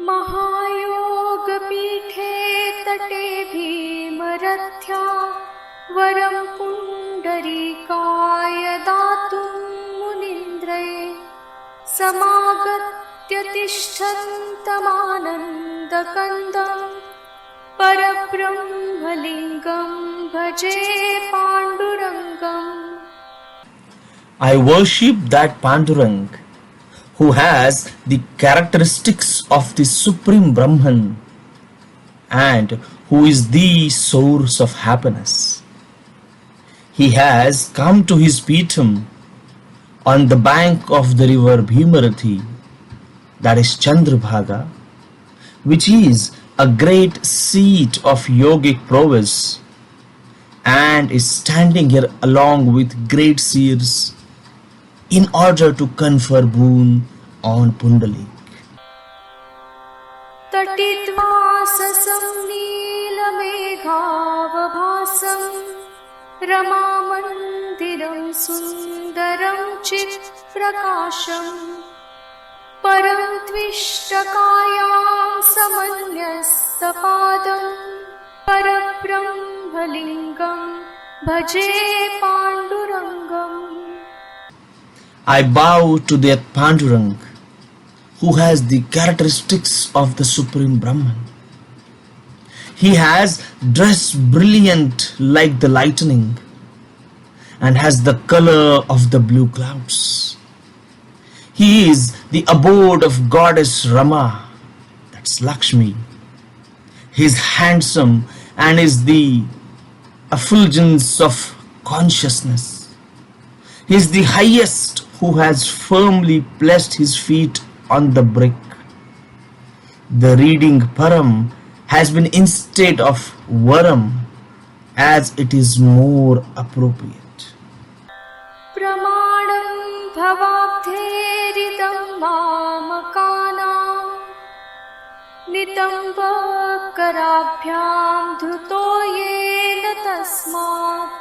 महायोगपीठे तटे भीमरथ्या वरं पुण्डरीकाय दातुं मुनीन्द्रये समागत्य तिष्ठन्तमानन्दकन्दं परब्रह्मलिङ्गं भजे पाण्डुरङ्गम्. I worship that Pandurang who has the characteristics of the Supreme Brahman and who is the source of happiness. He has come to his Pitham on the bank of the river Bhimarathi, that is Chandrabhaga, which is a great seat of yogic prowess and is standing here along with great seers in order to confer boon on Pundalik. तटित्वा ससंनीलमेघावभासं रमामन्दिरं सुन्दरं चित्प्रकाशं परं त्विष्टकायां समन्यस्तपादं परब्रह्मलिङ्गं भजे पाण्डुरङ्गम्. I bow to that Pandurang who has the characteristics of the Supreme Brahman. He has dressed brilliant like the lightning and has the color of the blue clouds. He is the abode of goddess Rama, that's Lakshmi. He is handsome and is the effulgence of consciousness. He is the highest who has firmly placed his feet on the brick. The reading Param has been instead of Varam as it is more appropriate. प्रमाणं भवाब्धेरिदं मामकानां नितम्बकराभ्यां धृतो येन तस्मात्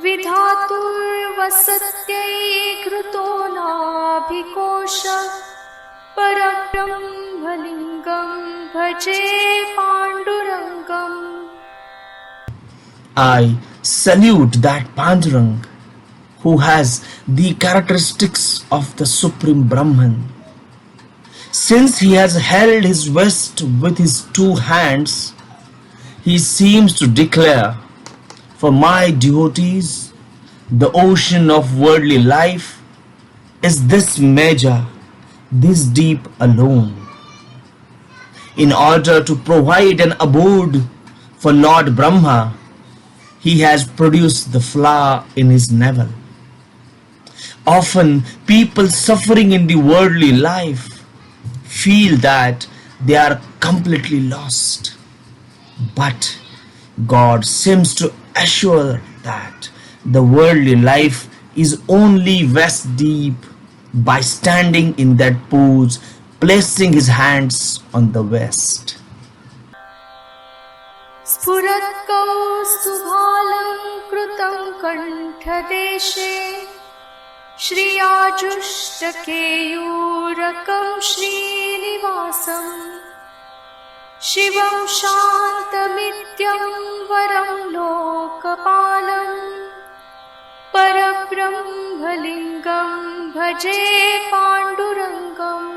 विधातुर्वसत्यै घृतो नाभिकोश परब्रह्मलिङ्गं भजे पाण्डुरङ्गम्. I salute that Pandurang who has the characteristics of the Supreme Brahman. Since he has held his vest with his two hands, he seems to declare, for my devotees, the ocean of worldly life is this measure, this deep alone. In order to provide an abode for Lord Brahma, he has produced the flower in his navel. Often people suffering in the worldly life feel that they are completely lost. But God seems to assure that the worldly life is only waist deep by standing in that pose, placing his hands on the waist. स्फुरत्कौस्तुभालङ्कृतं कण्ठदेशे श्रियाजुष्टकेयूरकं श्रीनिवासं शिवं शान्तमित्यं वरं लोकपालं परब्रह्मलिङ्गं भजे पाण्डुरङ्गम्.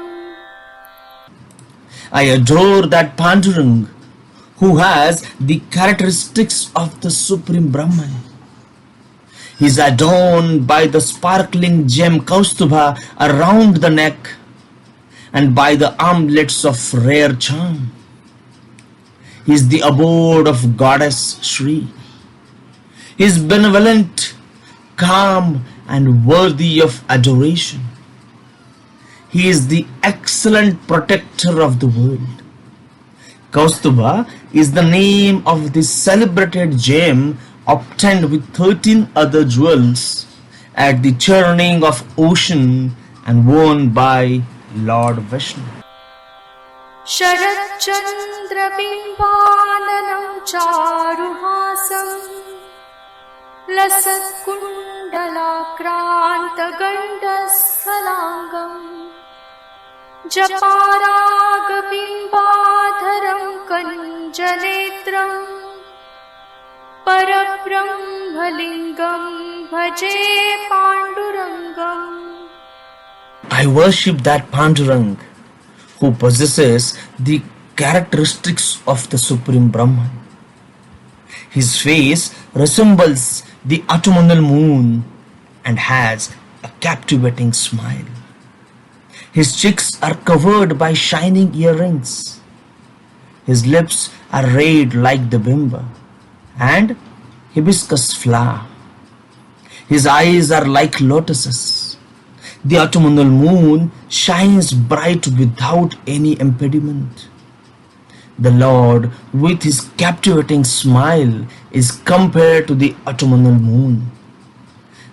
I adore that Pandurang who has the characteristics of the Supreme Brahman. He is adorned by the sparkling gem Kaustubha around the neck and by the armlets of rare charm. He is the abode of goddess Shri. He is benevolent, calm and worthy of adoration. He is the excellent protector of the world. Kaustubha is the name of the celebrated gem obtained with 13 other jewels at the churning of ocean and worn by Lord Vishnu. शरच्चन्द्रबिम्बाननं चारुहासं लसत्कुण्डलाक्रान्तगण्डस्थलाङ्गम् जपारागबिम्बाधरं कञ्जनेत्रं परब्रह्मलिङ्गं भजे पाण्डुरङ्गम्. I worship that Pandurang who possesses the characteristics of the Supreme Brahman. His face resembles the autumnal moon and has a captivating smile. His cheeks are covered by shining earrings. His lips are red like the bimba and hibiscus flower. His eyes are like lotuses. The autumnal moon shines bright without any impediment. The Lord, with his captivating smile, is compared to the autumnal moon.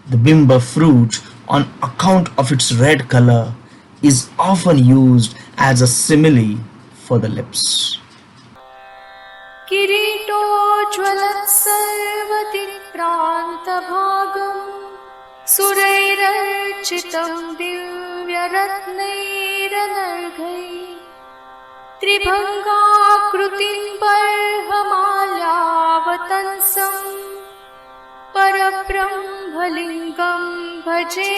The bimba fruit, on account of its red color, is often used as a simile for the lips. किरीटोज्ज्वलत्सर्वदिक्प्रान्तभागम् सुरैरर्चितं दिव्यरत्नैरनर्घैः त्रिभङ्गाकृतिं बर्हमाल्यावतंसं परब्रह्मलिङ्गं भजे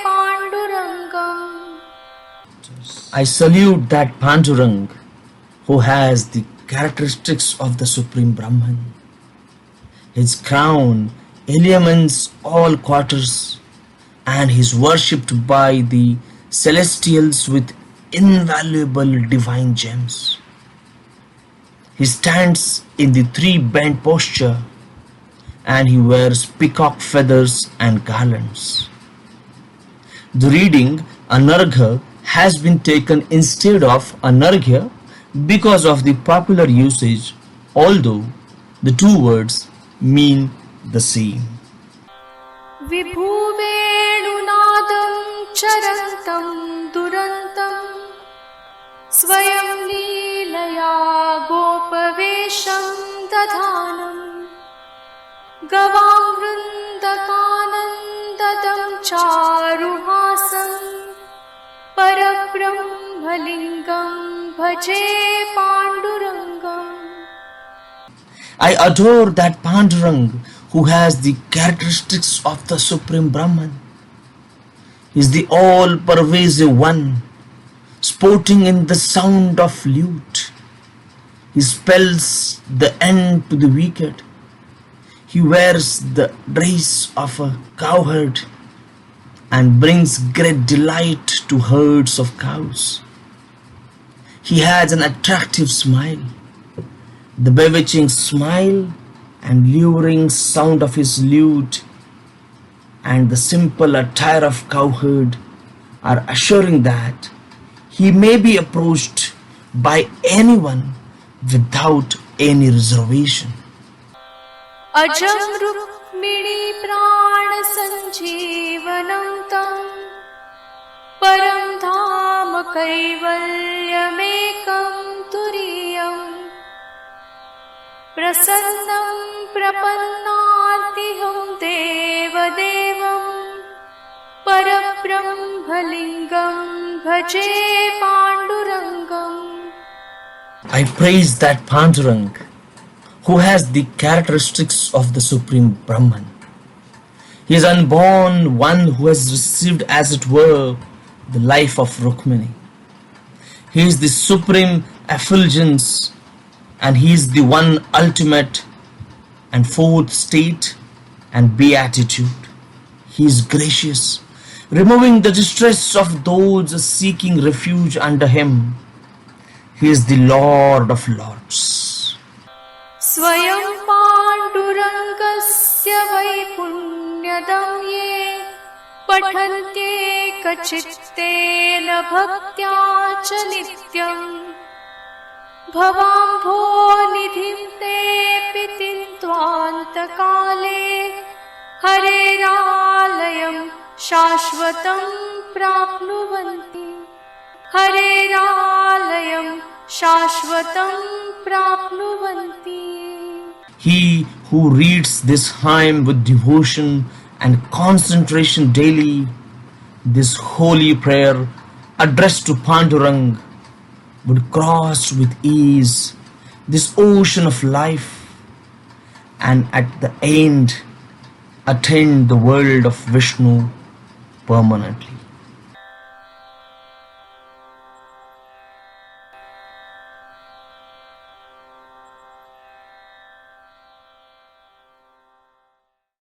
पाण्डुरङ्गम्. I salute that Pandurang who has the characteristics of the Supreme Brahman. His crown illumines all quarters and he is worshipped by the celestials with invaluable divine gems. He stands in the three-bent posture and he wears peacock feathers and garlands. The reading Anargha has been taken instead of Anarghya because of the popular usage, although the two words mean the same. विभुवेणुनादं चरन्तं दुरन्तं स्वयं लीलया गोपवेशं दधानं गवां वृन्दकानन्ददं चारुहासं परब्रह्मलिङ्गं भजे पाण्डुरङ्गम्. I adore that Pandurang who has the characteristics of the Supreme Brahman. He is the all-pervasive one, sporting in the sound of lute. He spells the end to the wicked. He wears the dress of a cowherd and brings great delight to herds of cows. He has an attractive smile. The bewitching smile and luring sound of his lute and the simple attire of cowherd are assuring that he may be approached by anyone without any reservation. अजं Rukmini प्राणसञ्जीवनं तं परं धाम कैवल्यमेकं तुरीयम् प्रसन्नं प्रपन्नार्तिहं देवदेवं परब्रह्मलिङ्गं भजे पाण्डुरङ्गम्. I praise that Pandurang who has the characteristics of the Supreme Brahman. He is unborn one who has received as it were the life of Rukmini. He is the supreme effulgence and he is the one ultimate and fourth state and beatitude. He is gracious, removing the distress of those seeking refuge under him. He is the Lord of Lords. स्वयं पाण्डुरङ्गस्य वैपुण्यदं ये पठन्त्येकचित्तेन भक्त्या च नित्यम् भवाम्भोनिधिं तेऽपि तिन्त्वान्तकाले हरेरालयं शाश्वतं प्राप्नुवन्ति. हरेरालयं शाश्वतं प्राप्नुवन्ति. He who reads this hymn with devotion and concentration daily, this holy prayer addressed to Pandurang would cross with ease this ocean of life and at the end attain the world of Vishnu permanently.